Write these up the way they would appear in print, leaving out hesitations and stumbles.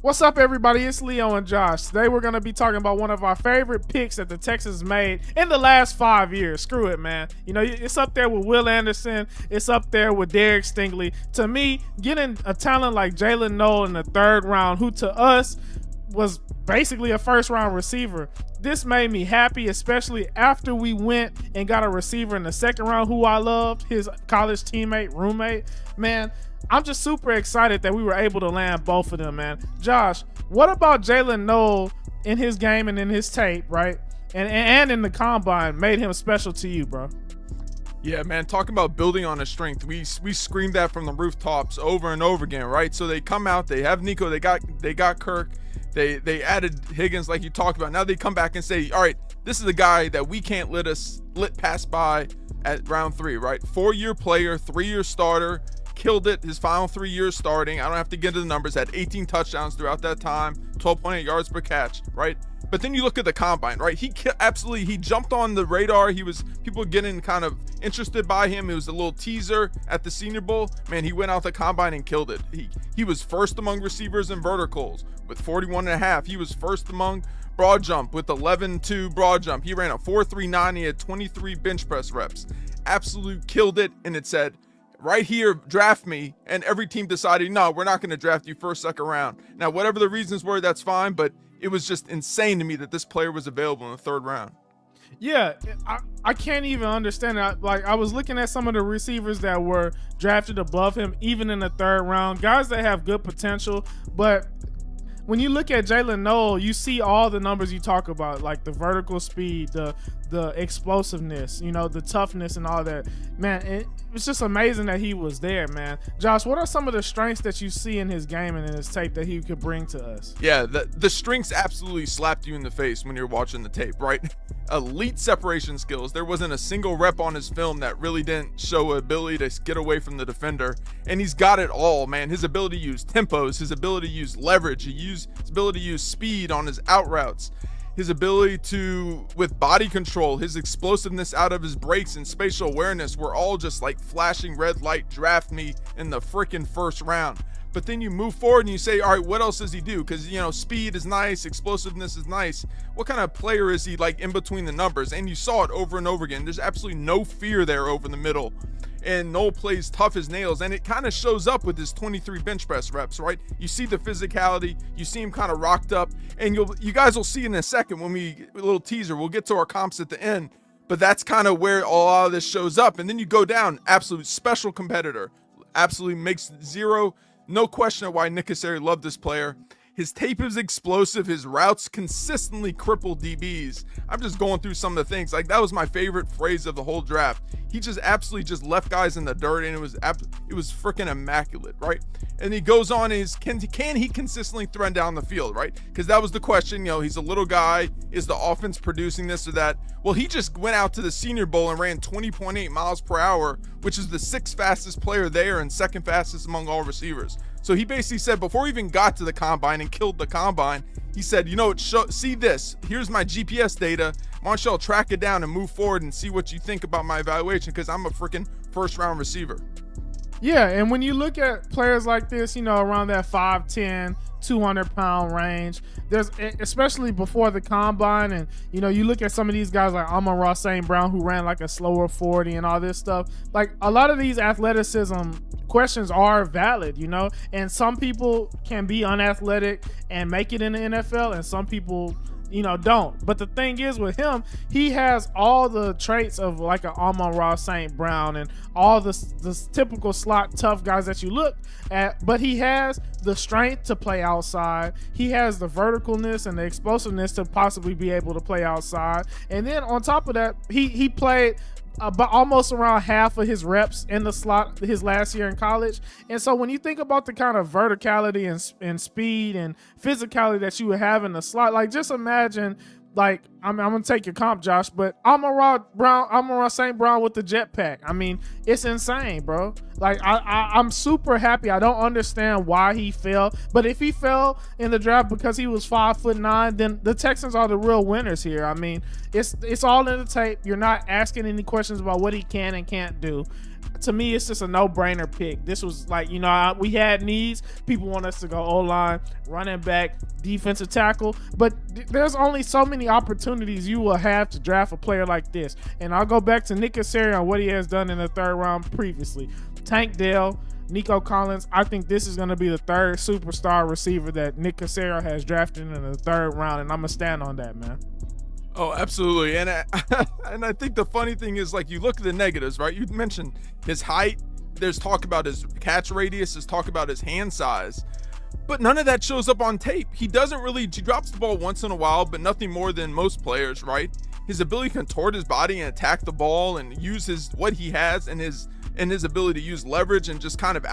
What's up, everybody? It's Leo and Josh. Today we're going to be talking about one of our favorite picks that the Texans made in the last 5 years. Screw it, man. You know, it's up there with Will Anderson. It's up there with Derek Stingley. To me, getting a talent like Jaylin Noel in the third round, who to us was basically a first-round receiver, this made me happy, especially after we went and got a receiver in the second round who I loved, his college teammate, roommate. Man, I'm just super excited that we were able to land both of them, man. Josh, what about Jaylin Noel in his game and in his tape, right? And in the combine made him special to you, bro? Yeah, man, talking about building on his strength. We screamed that from the rooftops over and over again, right? So they come out, they have Nico, they got Kirk, they added Higgins like you talked about. Now they come back and say, all right, this is the guy that we can't let pass by at round 3, right? 4-year player, 3-year starter, killed it his final 3 years starting. I don't have to get into the numbers. Had 18 touchdowns throughout that time, 12.8 yards per catch, right? But then you look at the combine, right? He jumped on the radar. People getting kind of interested by him. It was a little teaser at the Senior Bowl. Man, he went out the combine and killed it. He was first among receivers in verticals with 41.5. He was first among broad jump with 11.2 broad jump. He ran a 4.39. He had 23 bench press reps. Absolute killed it. And it said, right here, draft me. And every team decided, no, we're not going to draft you first, second round. Now, whatever the reasons were, that's fine. But it was just insane to me that this player was available in the third round. Yeah, I can't even understand it. Like, I was looking at some of the receivers that were drafted above him, even in the third round, guys that have good potential. But when you look at Jaylin Noel, you see all the numbers you talk about, like the vertical speed, the explosiveness, you know, the toughness and all that. Man, it was just amazing that he was there, man. Josh, what are some of the strengths that you see in his game and in his tape that he could bring to us? Yeah, the strengths absolutely slapped you in the face when you're watching the tape, right? Elite separation skills. There wasn't a single rep on his film that really didn't show ability to get away from the defender. And he's got it all, man. His ability to use tempos, his ability to use leverage, his ability to use speed on his out routes, his ability to, with body control, his explosiveness out of his breaks and spatial awareness were all just like flashing red light, draft me in the freaking first round. But then you move forward and you say, all right, what else does he do? Because, you know, speed is nice, explosiveness is nice. What kind of player is he, like, in between the numbers? And you saw it over and over again. There's absolutely no fear there over the middle. And Noel plays tough as nails. And it kind of shows up with his 23 bench press reps, right? You see the physicality. You see him kind of rocked up. And you guys will see in a second when a little teaser. We'll get to our comps at the end. But that's kind of where all of this shows up. And then you go down, absolute special competitor. Absolutely makes no question of why Nick Caserio loved this player. His tape is explosive. His routes consistently cripple DBs. I'm just going through some of the things. Like, that was my favorite phrase of the whole draft. He just absolutely just left guys in the dirt, and it was freaking immaculate, right? And he goes on, can he consistently thread down the field, right? Because that was the question. You know, he's a little guy. Is the offense producing this or that? Well, he just went out to the Senior Bowl and ran 20.8 miles per hour, which is the 6th fastest player there and 2nd fastest among all receivers. So he basically said, before he even got to the combine and killed the combine, he said, you know, see this, here's my GPS data. Why don't y'all track it down and move forward and see what you think about my evaluation, because I'm a freaking first round receiver. Yeah, and when you look at players like this, you know, around that 5'10", 200-pound range, there's, especially before the combine, and you know, you look at some of these guys like Amon-Ra St. Brown, who ran like a slower 40 and all this stuff. Like, a lot of these athleticism questions are valid, you know, and some people can be unathletic and make it in the NFL, and some people, you know, don't. But the thing is with him, he has all the traits of like an Amon-Ra St. Brown and all the typical slot tough guys that you look at, but he has the strength to play outside. He has the verticalness and the explosiveness to possibly be able to play outside. And then on top of that, he played about almost around half of his reps in the slot his last year in college. And so when you think about the kind of verticality and speed and physicality that you would have in the slot, like, just imagine like I mean, I'm gonna take your comp, Josh, but Amon-Ra St. Brown with the jetpack. I mean, it's insane, bro. Like, I'm super happy. I don't understand why he fell, but if he fell in the draft because he was 5'9", then the Texans are the real winners here. I mean, it's all in the tape. You're not asking any questions about what he can and can't do. To me, it's just a no-brainer pick. This was like, we had needs. People want us to go O-line, running back, defensive tackle, but there's only so many opportunities you will have to draft a player like this. And I'll go back to Nick Caserio and what he has done in the third round previously. Tank Dell, Nico Collins. I think this is going to be the third superstar receiver that Nick Caserio has drafted in the third round, and I'm going to stand on that, man. Oh, absolutely. And I think the funny thing is, like, you look at the negatives, right? You mentioned his height. There's talk about his catch radius. There's talk about his hand size. But none of that shows up on tape. He drops the ball once in a while, but nothing more than most players, right? His ability to contort his body and attack the ball and use what he has and his ability to use leverage and just kind of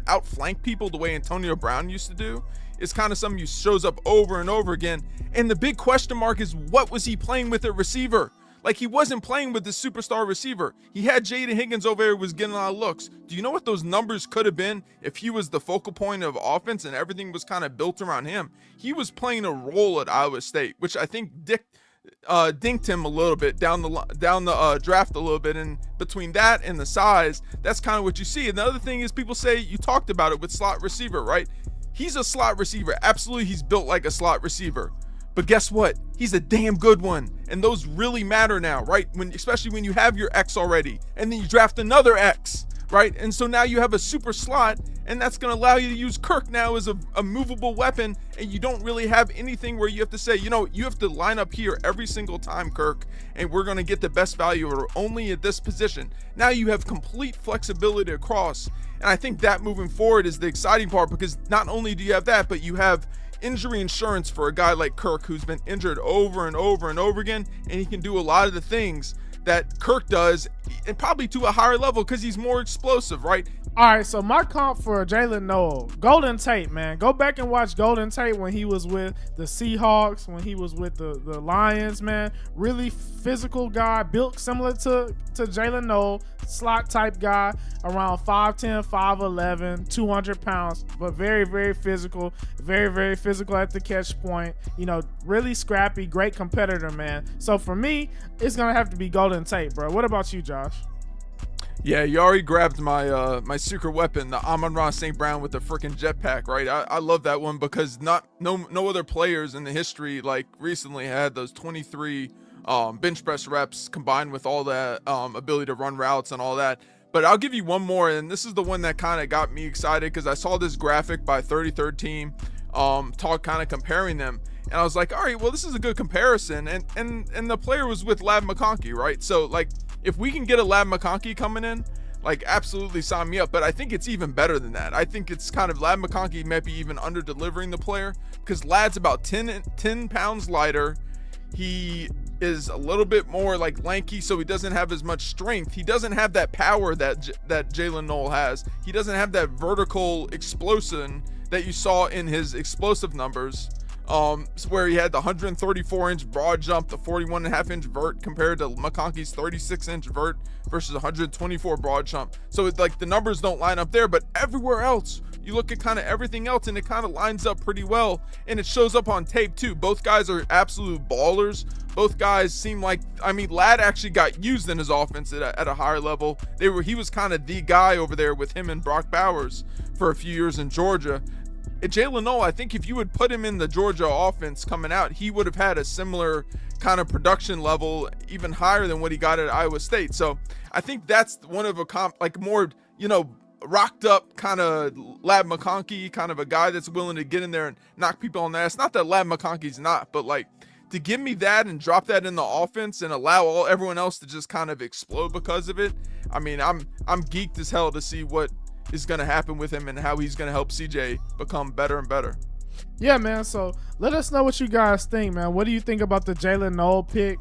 outflank people the way Antonio Brown used to do is kind of something that shows up over and over again. And the big question mark is, what was he playing with at receiver? Like, he wasn't playing with the superstar receiver. He had Jaden Higgins over there who was getting a lot of looks. Do you know what those numbers could have been if he was the focal point of offense and everything was kind of built around him? He was playing a role at Iowa State, which I think dinked him a little bit down the draft a little bit. And between that and the size, that's kind of what you see. And the other thing is, people say, you talked about it with slot receiver, right? He's a slot receiver. Absolutely, he's built like a slot receiver. But guess what? He's a damn good one. And those really matter now, right? Especially when you have your X already, and then you draft another X, right? And so now you have a super slot, and that's going to allow you to use Kirk now as a movable weapon, and you don't really have anything where you have to say, you have to line up here every single time, Kirk, and we're going to get the best value only at this position. Now you have complete flexibility across, and I think that moving forward is the exciting part, because not only do you have that, but you have injury insurance for a guy like Kirk, who's been injured over and over and over again, and he can do a lot of the things that Kirk does, and probably to a higher level because he's more explosive, right? All right, so my comp for Jaylin Noel, Golden Tate, man. Go back and watch Golden Tate when he was with the Seahawks, when he was with the Lions, man. Really physical guy, built similar to Jaylin Noel, slot type guy, around 5'10", 5'11", 200 pounds, but very, very physical, very, very physical at the catch point. Really scrappy, great competitor, man. So for me, it's going to have to be Golden Tate, bro. What about you, Josh? Yeah, you already grabbed my secret weapon, the Amon-Ra St. Brown with the freaking jetpack, right? I love that one because no other players in the history like recently had those 23 bench press reps combined with all that ability to run routes and all that. But I'll give you one more, and this is the one that kind of got me excited because I saw this graphic by 33rd Team kind of comparing them, and I was like, all right, well, this is a good comparison, and the player was with Ladd McConkey, right? So, like, if we can get a Ladd McConkey coming in, like, absolutely sign me up. But I think it's even better than that. I think it's kind of Ladd McConkey might be even under delivering the player because Ladd's about 10 pounds lighter. He is a little bit more like lanky, so he doesn't have as much strength. He doesn't have that power that Jaylin Noel has. He doesn't have that vertical explosion that you saw in his explosive numbers. Where he had the 134-inch broad jump, the 41.5-inch vert compared to McConkey's 36-inch vert versus 124 broad jump. So it's like the numbers don't line up there, but everywhere else, you look at kind of everything else and it kind of lines up pretty well, and it shows up on tape too. Both guys are absolute ballers. Both guys seem like, Ladd actually got used in his offense at a higher level. He was kind of the guy over there with him and Brock Bowers for a few years in Georgia. Jaylin Noel, I think if you would put him in the Georgia offense coming out, he would have had a similar kind of production level, even higher than what he got at Iowa State. So I think that's one of more, rocked up kind of Ladd McConkey, kind of a guy that's willing to get in there and knock people on the ass. Not that Ladd McConkey's not, but like to give me that and drop that in the offense and allow everyone else to just kind of explode because of it. I'm geeked as hell to see what is going to happen with him and how he's going to help CJ become better and better. Yeah, man. So let us know what you guys think, man. What do you think about the Jaylin Noel pick?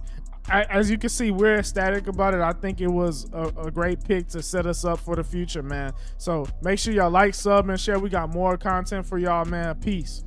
As you can see, we're ecstatic about it. I think it was a great pick to set us up for the future, man. So make sure y'all like, sub, and share. We got more content for y'all, man. Peace.